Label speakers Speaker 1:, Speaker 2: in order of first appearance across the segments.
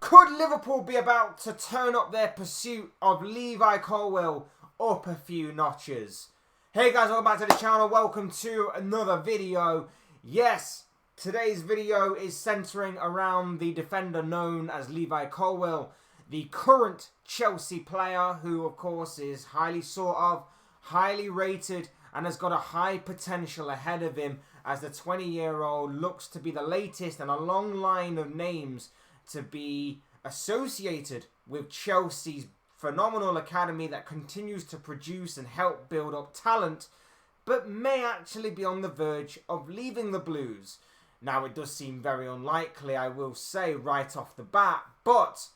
Speaker 1: Could Liverpool be about to turn up their pursuit of Levi Colwill up a few notches? Hey guys, welcome back to the channel. Welcome to another video. Yes, today's video is centering around the defender known as Levi Colwill, the current Chelsea player who of course is highly sought of, highly rated, and has got a high potential ahead of him as the 20-year-old looks to be the latest in a long line of names to be associated with Chelsea's phenomenal academy that continues to produce and help build up talent, but may actually be on the verge of leaving the Blues. Now, it does seem very unlikely, I will say, right off the bat, but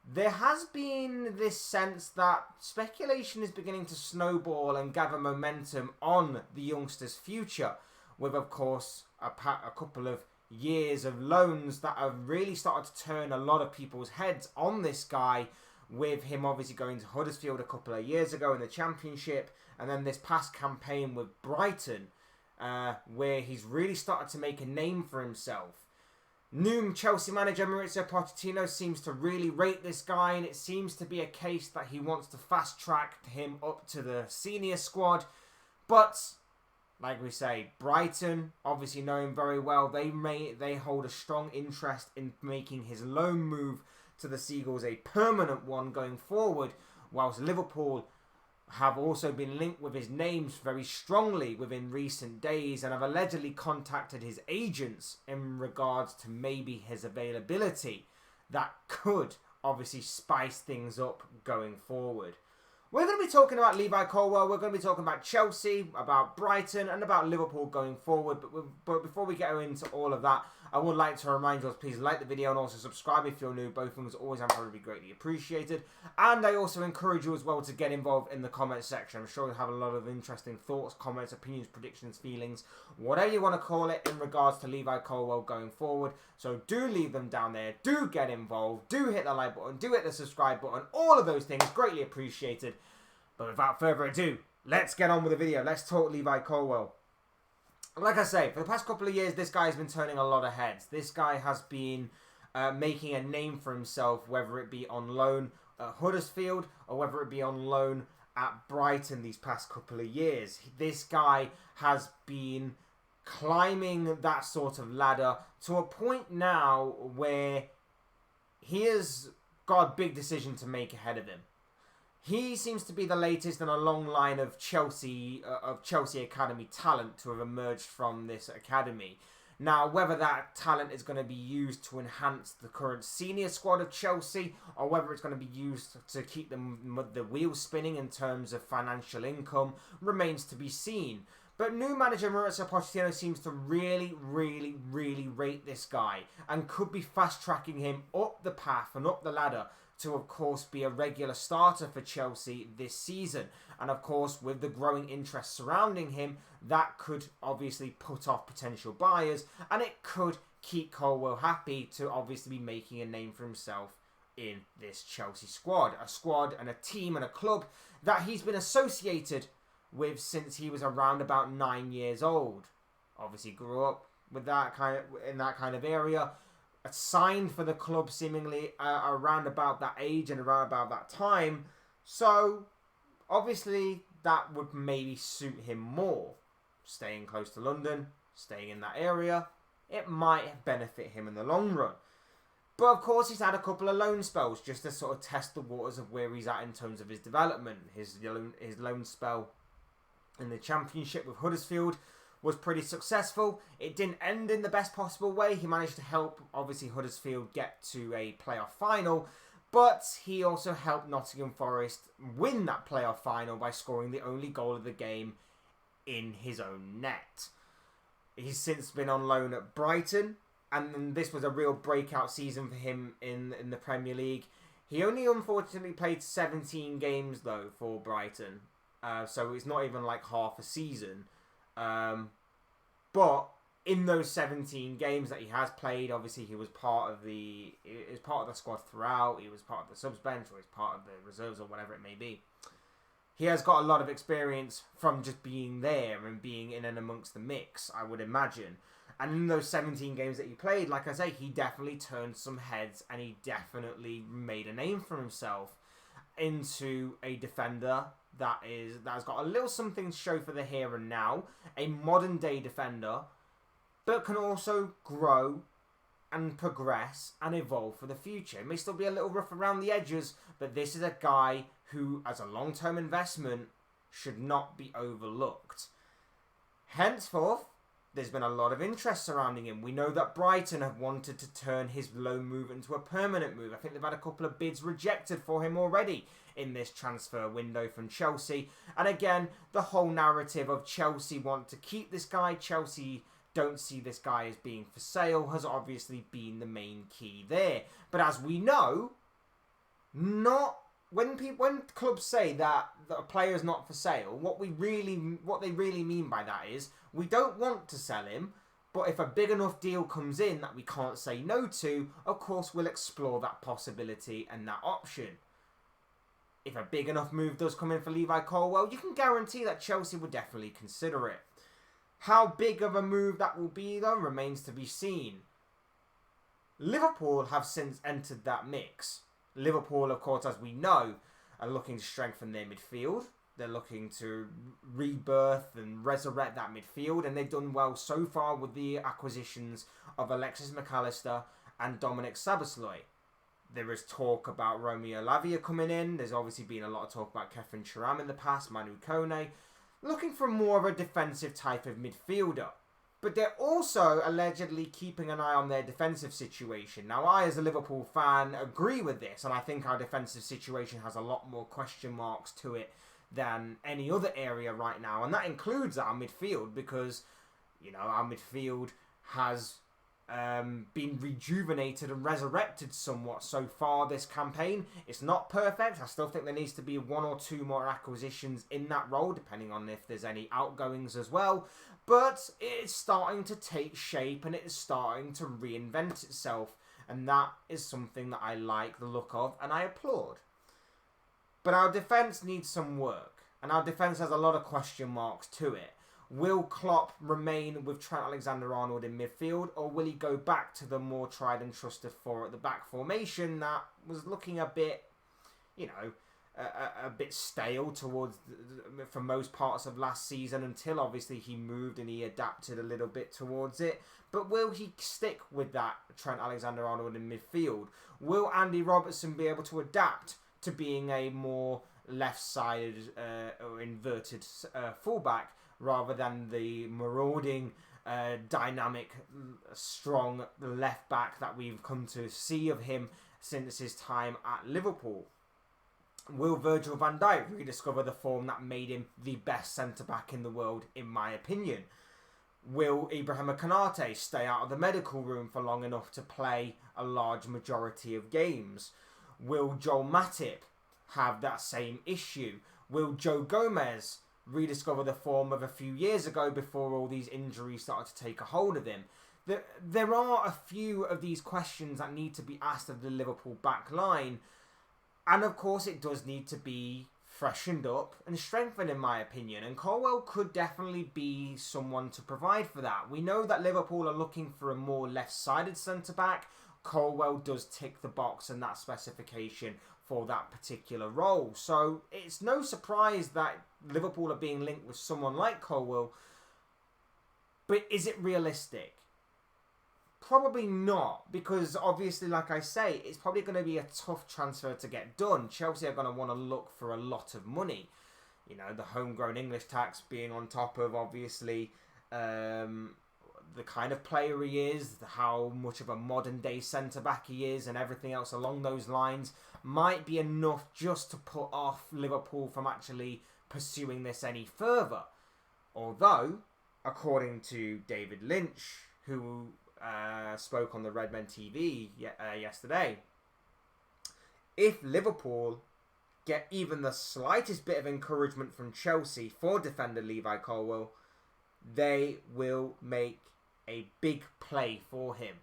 Speaker 1: there has been this sense that speculation is beginning to snowball and gather momentum on the youngster's future, with, of course, a couple of years of loans that have really started to turn a lot of people's heads on this guy, with him obviously going to Huddersfield a couple of years ago in the Championship, and then this past campaign with Brighton, where he's really started to make a name for himself. New Chelsea manager Mauricio Pochettino seems to really rate this guy, and it seems to be a case that he wants to fast track him up to the senior squad. But like we say, Brighton obviously know him very well. They hold a strong interest in making his loan move to the Seagulls a permanent one going forward, whilst Liverpool have also been linked with his names very strongly within recent days and have allegedly contacted his agents in regards to maybe his availability. That could obviously spice things up going forward. We're going to be talking about Levi Colwill, we're going to be talking about Chelsea, about Brighton, and about Liverpool going forward. But before we get into all of that, I would like to remind you, please like the video and also subscribe if you're new. Both things always and probably be greatly appreciated. And I also encourage you as well to get involved in the comment section. I'm sure you'll have a lot of interesting thoughts, comments, opinions, predictions, feelings, whatever you want to call it in regards to Levi Colwill going forward. So do leave them down there. Do get involved. Do hit the like button. Do hit the subscribe button. All of those things, greatly appreciated. But without further ado, let's get on with the video. Let's talk Levi Colwill. Like I say, for the past couple of years, this guy has been turning a lot of heads. This guy has been making a name for himself, whether it be on loan at Huddersfield or whether it be on loan at Brighton these past couple of years. This guy has been climbing that sort of ladder to a point now where he has got a big decision to make ahead of him. He seems to be the latest in a long line of Chelsea Academy talent to have emerged from this academy. Now, whether that talent is going to be used to enhance the current senior squad of Chelsea, or whether it's going to be used to keep the wheels spinning in terms of financial income, remains to be seen. But new manager Mauricio Pochettino seems to really rate this guy, and could be fast-tracking him up the path and up the ladder to, of course, be a regular starter for Chelsea this season. And, of course, with the growing interest surrounding him, that could obviously put off potential buyers, and it could keep Colwill happy to obviously be making a name for himself in this Chelsea squad. A squad and a team and a club that he's been associated with since he was around about 9 years old. Obviously grew up with in that kind of area. Signed for the club seemingly around about that age and around about that time. So obviously that would maybe suit him more. Staying close to London, staying in that area, it might benefit him in the long run. But of course he's had a couple of loan spells just to sort of test the waters of where he's at in terms of his development. His loan spell in the Championship with Huddersfield was pretty successful. It didn't end in the best possible way. He managed to help, obviously, Huddersfield get to a playoff final, but he also helped Nottingham Forest win that playoff final by scoring the only goal of the game in his own net. He's since been on loan at Brighton, and this was a real breakout season for him in the Premier League. He only unfortunately played 17 games, though, for Brighton, so it's not even like half a season. But in those 17 games that he has played, obviously he was part of the squad throughout. He was part of the subs bench, or he's part of the reserves, or whatever it may be. He has got a lot of experience from just being there and being in and amongst the mix, I would imagine. And in those 17 games that he played, like I say, he definitely turned some heads and he definitely made a name for himself into a defender that has got a little something to show for the here and now, a modern day defender, but can also grow and progress and evolve for the future. It may still be a little rough around the edges, but this is a guy who, as a long-term investment, should not be overlooked. Henceforth, there's been a lot of interest surrounding him. We know that Brighton have wanted to turn his loan move into a permanent move. I think they've had a couple of bids rejected for him already in this transfer window from Chelsea. And again, the whole narrative of Chelsea want to keep this guy, Chelsea don't see this guy as being for sale, has obviously been the main key there. But as we know, when clubs say that a player is not for sale, what they really mean by that is, we don't want to sell him, but if a big enough deal comes in that we can't say no to, of course we'll explore that possibility and that option. If a big enough move does come in for Levi Colwill, you can guarantee that Chelsea would definitely consider it. How big of a move that will be, though, remains to be seen. Liverpool have since entered that mix. Liverpool, of course, as we know, are looking to strengthen their midfield. They're looking to rebirth and resurrect that midfield, and they've done well so far with the acquisitions of Alexis McAllister and Dominic Szoboszlai. There is talk about Romeo Lavia coming in. There's obviously been a lot of talk about Kefren Turam in the past, Manu Kone, looking for more of a defensive type of midfielder. But they're also allegedly keeping an eye on their defensive situation. Now, I, as a Liverpool fan, agree with this, and I think our defensive situation has a lot more question marks to it than any other area right now, and that includes our midfield, because, you know, our midfield has been rejuvenated and resurrected somewhat so far this campaign. It's not perfect. I still think there needs to be one or two more acquisitions in that role, depending on if there's any outgoings as well. But it's starting to take shape and it is starting to reinvent itself. And that is something that I like the look of and I applaud. But our defence needs some work. And our defence has a lot of question marks to it. Will Klopp remain with Trent Alexander-Arnold in midfield, or will he go back to the more tried and trusted four at the back formation that was looking a bit, you know, a bit stale for most parts of last season, until obviously he moved and he adapted a little bit towards it. But will he stick with that Trent Alexander-Arnold in midfield? Will Andy Robertson be able to adapt to being a more left-sided or inverted fullback, rather than the marauding, dynamic, strong left back that we've come to see of him since his time at Liverpool? Will Virgil van Dijk rediscover the form that made him the best centre-back in the world, in my opinion? Will Ibrahim Konate stay out of the medical room for long enough to play a large majority of games? Will Joel Matip have that same issue? Will Joe Gomez rediscover the form of a few years ago before all these injuries started to take a hold of him? There are a few of these questions that need to be asked of the Liverpool back line. And of course it does need to be freshened up and strengthened, in my opinion. And Colwill could definitely be someone to provide for that. We know that Liverpool are looking for a more left-sided centre-back. Colwill does tick the box and that specification for that particular role. So it's no surprise that Liverpool are being linked with someone like Colwill. But is it realistic? Probably not, because obviously, like I say, it's probably going to be a tough transfer to get done. Chelsea are going to want to look for a lot of money. You know, the homegrown English tax being on top of, obviously, the kind of player he is, how much of a modern day centre-back he is, and everything else along those lines might be enough just to put off Liverpool from actually pursuing this any further. Although, according to David Lynch, who spoke on the Redmen TV yesterday, if Liverpool get even the slightest bit of encouragement from Chelsea for defender Levi Colwill, they will make a big play for him.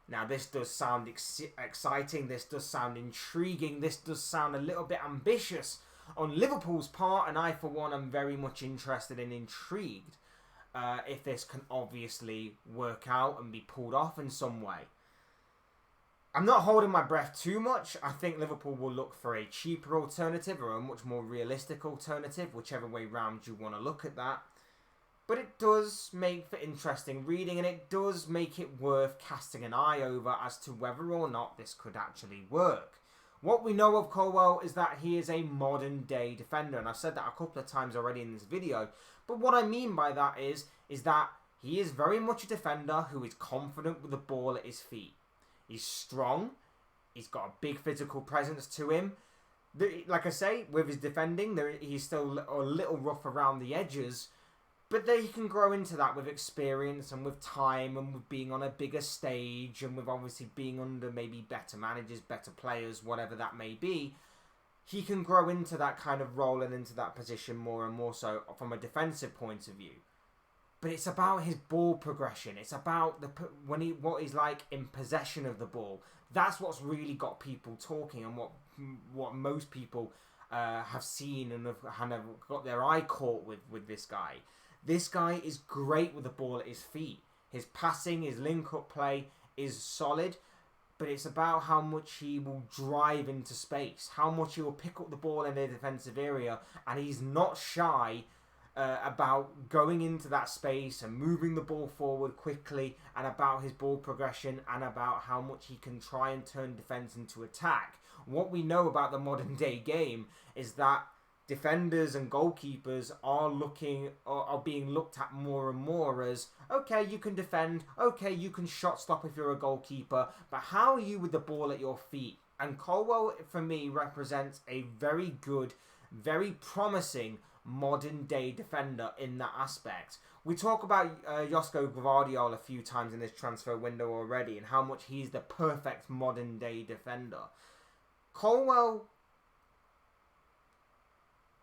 Speaker 1: Now, this does sound exciting, this does sound intriguing, this does sound a little bit ambitious on Liverpool's part, and I, for one, am very much interested and intrigued. if this can obviously work out and be pulled off in some way. I'm not holding my breath too much. I think Liverpool will look for a cheaper alternative or a much more realistic alternative, whichever way round you want to look at that. But it does make for interesting reading, and it does make it worth casting an eye over as to whether or not this could actually work. What we know of Colwill is that he is a modern day defender, and I've said that a couple of times already in this video. But what I mean by that is that he is very much a defender who is confident with the ball at his feet. He's strong. He's got a big physical presence to him. Like I say, with his defending, he's still a little rough around the edges. But then he can grow into that with experience and with time and with being on a bigger stage and with obviously being under maybe better managers, better players, whatever that may be. He can grow into that kind of role and into that position more and more so from a defensive point of view. But it's about his ball progression. It's about what he's like in possession of the ball. That's what's really got people talking, and what most people have seen and have got their eye caught with this guy. This guy is great with the ball at his feet. His passing, his link-up play is solid, but it's about how much he will drive into space, how much he will pick up the ball in the defensive area, and he's not shy about going into that space and moving the ball forward quickly, and about his ball progression, and about how much he can try and turn defence into attack. What we know about the modern day game is that defenders and goalkeepers are being looked at more and more as, okay, you can defend, okay, you can shot stop if you're a goalkeeper, but how are you with the ball at your feet? And Colwill, for me, represents a very good, very promising modern day defender in that aspect. We talk about Josko Gvardiol a few times in this transfer window already, and how much he's the perfect modern day defender. Colwill,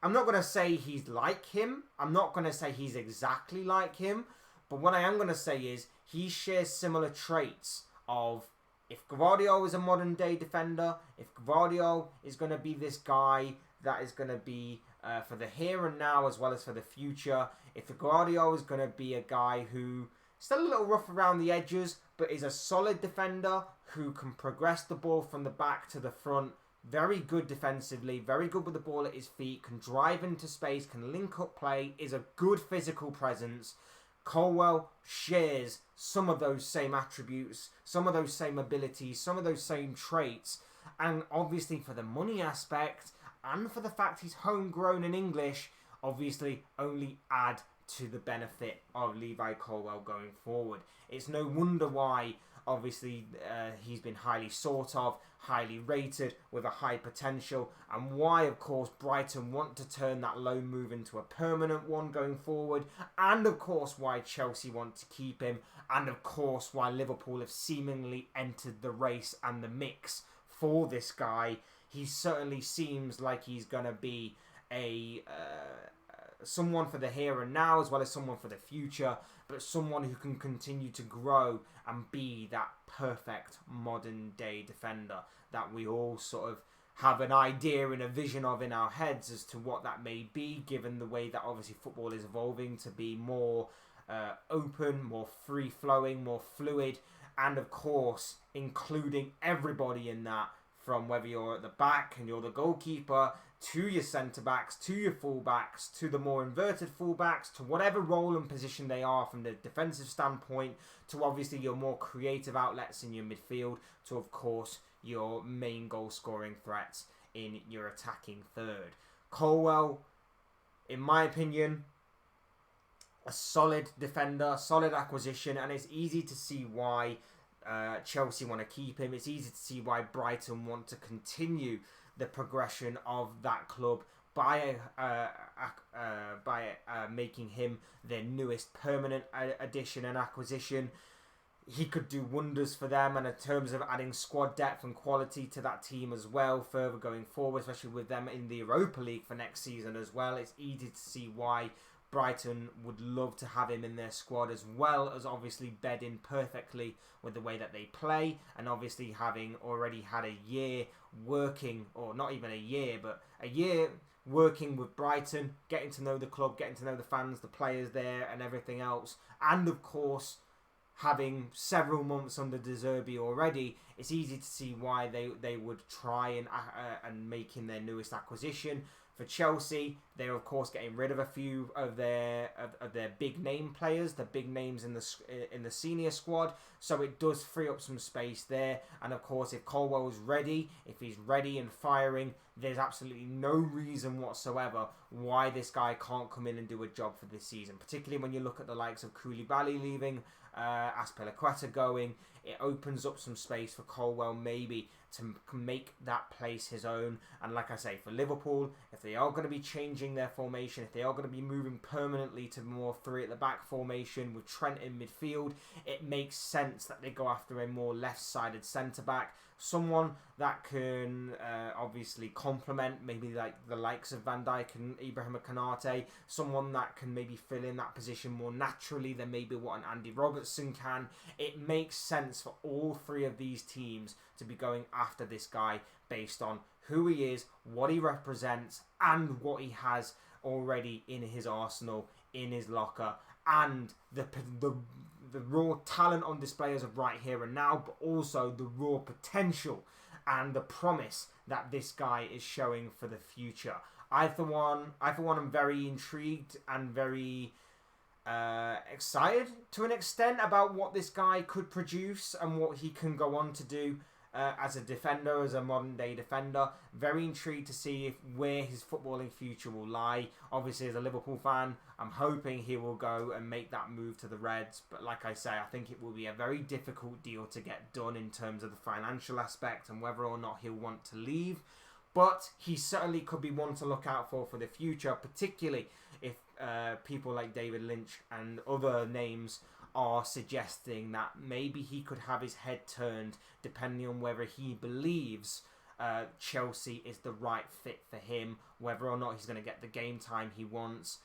Speaker 1: I'm not going to say he's like him. I'm not going to say he's exactly like him. But what I am going to say is he shares similar traits of, if Gvardiol is a modern day defender, if Gvardiol is going to be this guy that is going to be for the here and now as well as for the future, if Gvardiol is going to be a guy who still a little rough around the edges, but is a solid defender who can progress the ball from the back to the front, very good defensively, very good with the ball at his feet, can drive into space, can link up play, is a good physical presence. Colwill shares some of those same attributes, some of those same abilities, some of those same traits. And obviously for the money aspect, and for the fact he's homegrown in English, obviously only add to the benefit of Levi Colwill going forward. It's no wonder why, obviously, he's been highly sought of, highly rated, with a high potential, and why, of course, Brighton want to turn that loan move into a permanent one going forward, and, of course, why Chelsea want to keep him, and, of course, why Liverpool have seemingly entered the race and the mix for this guy. He certainly seems like he's going to be someone for the here and now as well as someone for the future, but someone who can continue to grow and be that perfect modern day defender that we all sort of have an idea and a vision of in our heads as to what that may be, given the way that obviously football is evolving to be more open, more free-flowing, more fluid, and of course including everybody in that, from whether you're at the back and you're the goalkeeper, to your centre-backs, to your full-backs, to the more inverted full-backs, to whatever role and position they are from the defensive standpoint, to obviously your more creative outlets in your midfield, to of course your main goal-scoring threats in your attacking third. Colwill, in my opinion, a solid defender, solid acquisition, and it's easy to see why Chelsea want to keep him. It's easy to see why Brighton want to continue the progression of that club by making him their newest permanent addition and acquisition. He could do wonders for them, and in terms of adding squad depth and quality to that team as well, further going forward, especially with them in the Europa League for next season as well. It's easy to see why Brighton would love to have him in their squad, as well as obviously bed in perfectly with the way that they play, and obviously having already had a year working, or not even a year, but a year working with Brighton, getting to know the club, getting to know the fans, the players there and everything else. And of course, having several months under De Zerbi already, it's easy to see why they would try and making their newest acquisition. For Chelsea, they're of course getting rid of a few of their big name players, the big names in the senior squad. So it does free up some space there. And of course, if Colwell's ready, if he's ready and firing, there's absolutely no reason whatsoever why this guy can't come in and do a job for this season. Particularly when you look at the likes of Koulibaly leaving, Azpilicueta going, it opens up some space for Colwill maybe to make that place his own. And like I say, for Liverpool, if they are going to be changing their formation, if they are going to be moving permanently to more three at the back formation with Trent in midfield, it makes sense that they go after a more left-sided centre-back, someone that can obviously complement maybe like the likes of Van Dijk and Ibrahim Konate, someone that can maybe fill in that position more naturally than maybe what an Andy Robertson can. It makes sense for all three of these teams to be going after this guy based on who he is, what he represents, and what he has already in his arsenal, in his locker, and the raw talent on display as of right here and now, but also the raw potential and the promise that this guy is showing for the future. I for one am very intrigued and very excited to an extent about what this guy could produce and what he can go on to do as a defender, as a modern day defender. Very intrigued to see where his footballing future will lie. Obviously, as a Liverpool fan, I'm hoping he will go and make that move to the Reds. But like I say, I think it will be a very difficult deal to get done in terms of the financial aspect and whether or not he'll want to leave. But he certainly could be one to look out for the future, particularly if people like David Lynch and other names are suggesting that maybe he could have his head turned depending on whether he believes Chelsea is the right fit for him, whether or not he's going to get the game time he wants,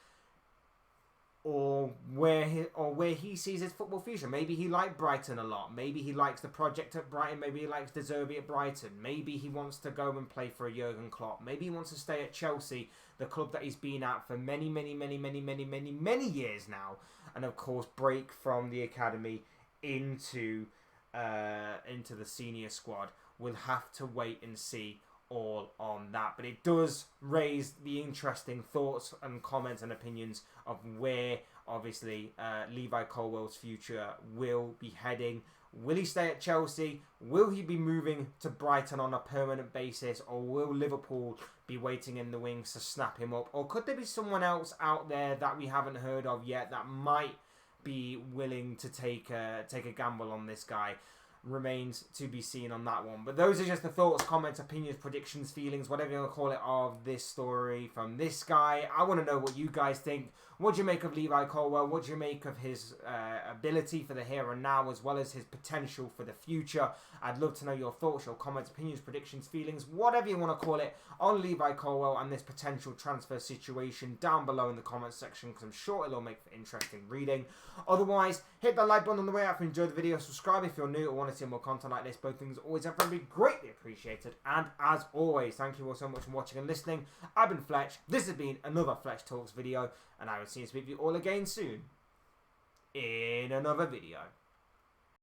Speaker 1: or where he sees his football future. Maybe he liked Brighton a lot. Maybe he likes the project at Brighton. Maybe he likes De Zerbi at Brighton. Maybe he wants to go and play for a Jurgen Klopp. Maybe he wants to stay at Chelsea, the club that he's been at for many years now, and of course break from the academy into the senior squad. We'll have to wait and see all on that, but it does raise the interesting thoughts and comments and opinions of where obviously Levi Colwill's future will be heading. Will he stay at Chelsea? Will he be moving to Brighton on a permanent basis, or will Liverpool be waiting in the wings to snap him up? Or could there be someone else out there that we haven't heard of yet that might be willing to take a gamble on this guy? Remains to be seen on that one. But those are just the thoughts, comments, opinions, predictions, feelings, whatever you want to call it, of this story from this guy. I want to know what you guys think. What do you make of Levi Colwill? What do you make of his ability for the here and now, as well as his potential for the future? I'd love to know your thoughts, your comments, opinions, predictions, feelings, whatever you want to call it, on Levi Colwill and this potential transfer situation down below in the comments section, because I'm sure it'll make for interesting reading. Otherwise, hit that like button on the way out if you enjoyed the video. Subscribe if you're new or want to see more content like this. Both things always have been greatly appreciated. And as always, thank you all so much for watching and listening. I've been Fletch. This has been another Fletch Talks video, and I will see you all again soon in another video.